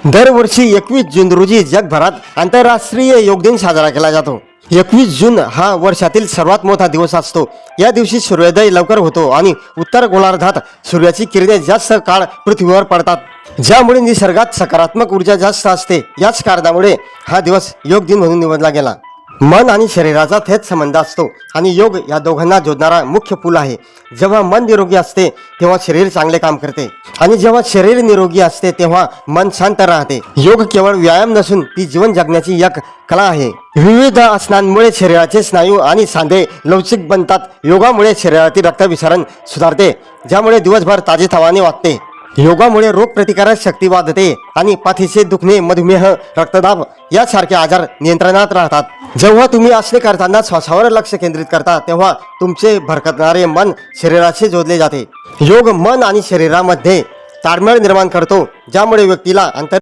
दरवर्षी 21 जून रोजी जगभरात आंतरराष्ट्रीय योग दिन साजरा केला जातो। 21 जून हा वर्षातील सर्वात मोठा दिवस असतो। या दिवशी सूर्योदय लवकर होतो आणि उत्तर गोलार्धात सूर्याची किरणे जास्त काळ पृथ्वीवर पडतात, ज्यामुळे निसर्गात सकारात्मक ऊर्जा जास्त असते। याच कारणामुळे हा दिवस योग दिन म्हणून निवडला गेला। मन आणि शरीराचा थेट संबंध असतो आणि योग या दोघांना जोडणारा मुख्य पूल आहे। जेव्हा मन निरोगी असते तेव्हा शरीर चांगले काम करते आणि जेव्हा शरीर निरोगी असते तेव्हा मन शांत राहते। योग केवळ व्यायाम नसून ती जीवन जगण्याची एक कला आहे। विविध आसनांमुळे शरीराचे स्नायू आणि सांधे लवचिक बनतात। योगामुळे शरीरातील रक्तभिसरण सुधारते, ज्यामुळे दिवसभर ताजेतवाने वाटते। योगामुळे रोगप्रतिकारक शक्ती वाढते आणि पाठीचे दुखणे, मधुमेह, रक्तदाब यासारखे आजार नियंत्रणात राहतात। जेव्हा तुम्ही असले करताना श्वासावर लक्ष केंद्रित करता तेव्हा तुमचे भरकटणारे मन शरीराशी जोडले जाते। योग मन आणि शरीरामध्ये ताळमेळ निर्माण करतो, ज्यामुळे व्यक्तीला